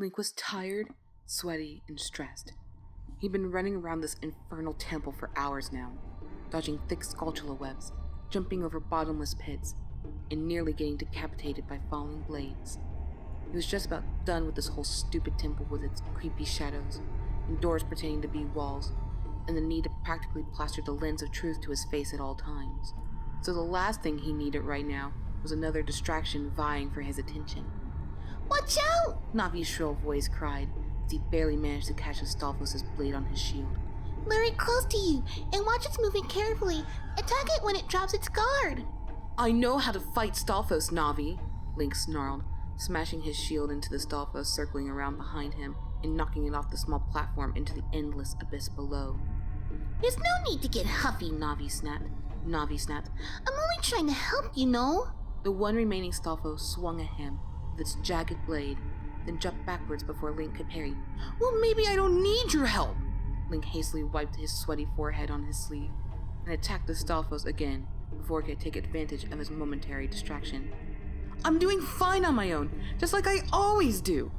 Link was tired, sweaty, and stressed. He'd been running around this infernal temple for hours now, dodging thick sculptural webs, jumping over bottomless pits, and nearly getting decapitated by falling blades. He was just about done with this whole stupid temple with its creepy shadows, and doors pretending to be walls, and the need to practically plaster the lens of truth to his face at all times. So the last thing he needed right now was another distraction vying for his attention. "Watch out!" Navi's shrill voice cried, as he barely managed to catch Astolphos' blade on his shield. "Lure it close to you, and watch its movement carefully. Attack it when it drops its guard." "I know how to fight Astolphos, Navi," Link snarled, smashing his shield into the Astolphos circling around behind him and knocking it off the small platform into the endless abyss below. "There's no need to get huffy," Navi snapped. "I'm only trying to help, you know." The one remaining Astolphos swung at him with its jagged blade, then jumped backwards before Link could parry. "Well, maybe I don't need your help!" Link hastily wiped his sweaty forehead on his sleeve and attacked the Astolphos again before he could take advantage of his momentary distraction. "I'm doing fine on my own, just like I always do."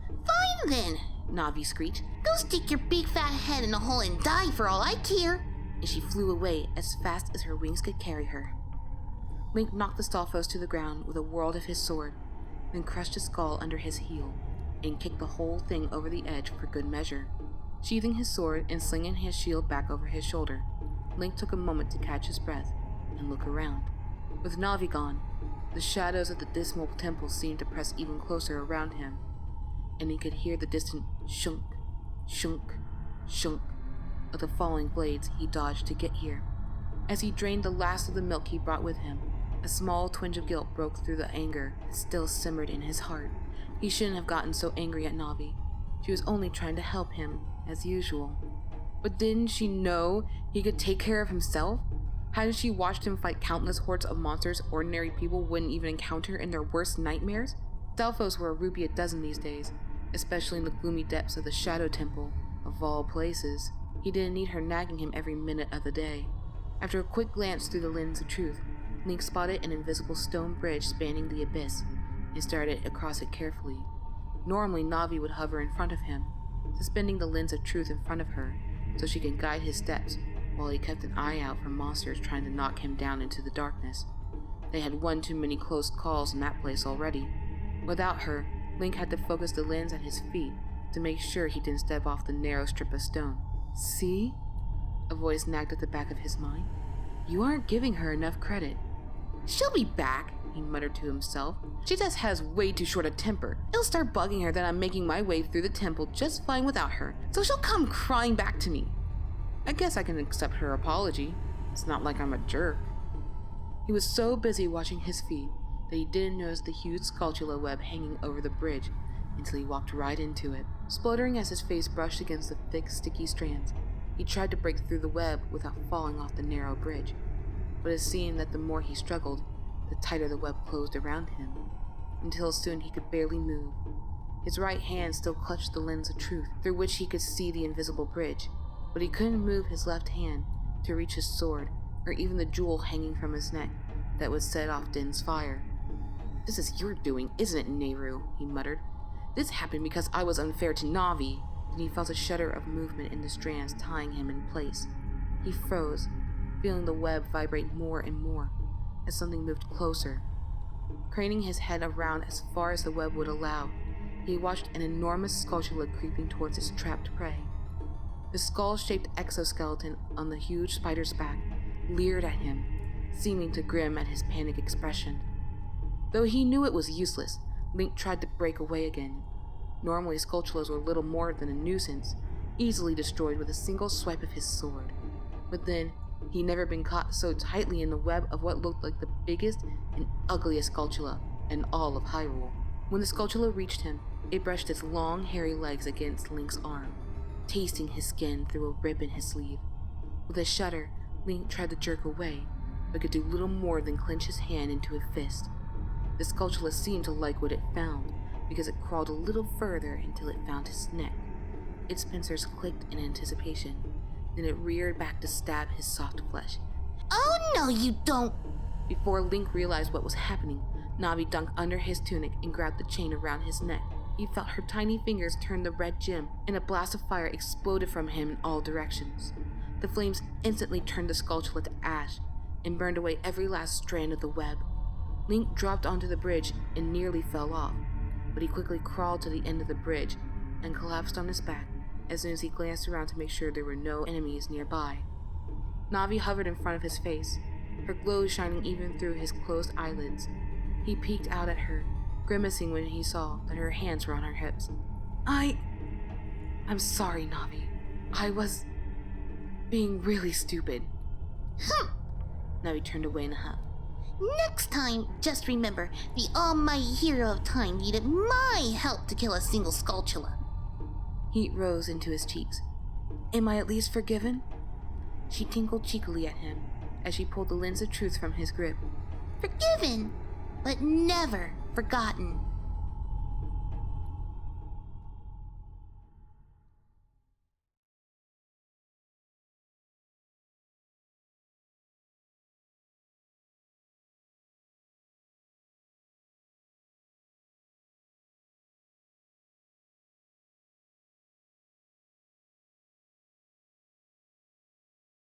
"Fine then," Navi screeched. "Go stick your big fat head in a hole and die for all I care." And she flew away as fast as her wings could carry her. Link knocked the Astolphos to the ground with a whirl of his sword, then crushed his skull under his heel and kicked the whole thing over the edge for good measure. Sheathing his sword and slinging his shield back over his shoulder, Link took a moment to catch his breath and look around. With Navi gone, the shadows of the dismal temple seemed to press even closer around him, and he could hear the distant shunk, shunk, shunk of the falling blades he dodged to get here. As he drained the last of the milk he brought with him, a small twinge of guilt broke through the anger that still simmered in his heart. He shouldn't have gotten so angry at Navi. She was only trying to help him, as usual. But didn't she know he could take care of himself? Hadn't she watched him fight countless hordes of monsters ordinary people wouldn't even encounter in their worst nightmares? Stalphos were a rupee a dozen these days, especially in the gloomy depths of the Shadow Temple, of all places. He didn't need her nagging him every minute of the day. After a quick glance through the lens of truth, Link spotted an invisible stone bridge spanning the abyss and started across it carefully. Normally, Navi would hover in front of him, suspending the lens of truth in front of her so she could guide his steps while he kept an eye out for monsters trying to knock him down into the darkness. They had one too many close calls in that place already. Without her, Link had to focus the lens at his feet to make sure he didn't step off the narrow strip of stone. "See?" A voice nagged at the back of his mind. "You aren't giving her enough credit." "She'll be back," he muttered to himself. "She just has way too short a temper. It'll start bugging her that I'm making my way through the temple just fine without her, so she'll come crying back to me. I guess I can accept her apology. It's not like I'm a jerk." He was so busy watching his feet that he didn't notice the huge sculptural web hanging over the bridge until he walked right into it. Spluttering as his face brushed against the thick, sticky strands, he tried to break through the web without falling off the narrow bridge, but it seemed that the more he struggled, the tighter the web closed around him, until soon he could barely move. His right hand still clutched the lens of truth, through which he could see the invisible bridge, but he couldn't move his left hand to reach his sword, or even the jewel hanging from his neck that would set off Din's fire. "This is your doing, isn't it, Nehru?" he muttered. "This happened because I was unfair to Navi." Then he felt a shudder of movement in the strands tying him in place. He froze, feeling the web vibrate more and more as something moved closer. Craning his head around as far as the web would allow, he watched an enormous sculpture creeping towards its trapped prey. The skull-shaped exoskeleton on the huge spider's back leered at him, seeming to grin at his panicked expression. Though he knew it was useless, Link tried to break away again. Normally, sculptures were little more than a nuisance, easily destroyed with a single swipe of his sword. But then, he'd never been caught so tightly in the web of what looked like the biggest and ugliest sculpture in all of Hyrule. When the sculpture reached him, it brushed its long, hairy legs against Link's arm, tasting his skin through a rip in his sleeve. With a shudder, Link tried to jerk away, but could do little more than clench his hand into a fist. The sculpture seemed to like what it found, because it crawled a little further until it found his neck. Its pincers clicked in anticipation, then it reared back to stab his soft flesh. "Oh no, you don't!" Before Link realized what was happening, Navi dunked under his tunic and grabbed the chain around his neck, He felt her tiny fingers turn the red gem, and a blast of fire exploded from him in all directions. The flames instantly turned the Skulltula to ash and burned away every last strand of the web. Link dropped onto the bridge and nearly fell off, but he quickly crawled to the end of the bridge and collapsed on his back as soon as he glanced around to make sure there were no enemies nearby. Navi hovered in front of his face, her glow shining even through his closed eyelids. He peeked out at her, grimacing when he saw that her hands were on her hips. I'm sorry, Navi. I was being really stupid. Navi turned away in a huff. Next time, just remember, the almighty hero of time needed my help to kill a single Skulltula. Heat rose into his cheeks. Am I at least forgiven? She tinkled cheekily at him as she pulled the lens of truth from his grip. Forgiven, but never forgotten.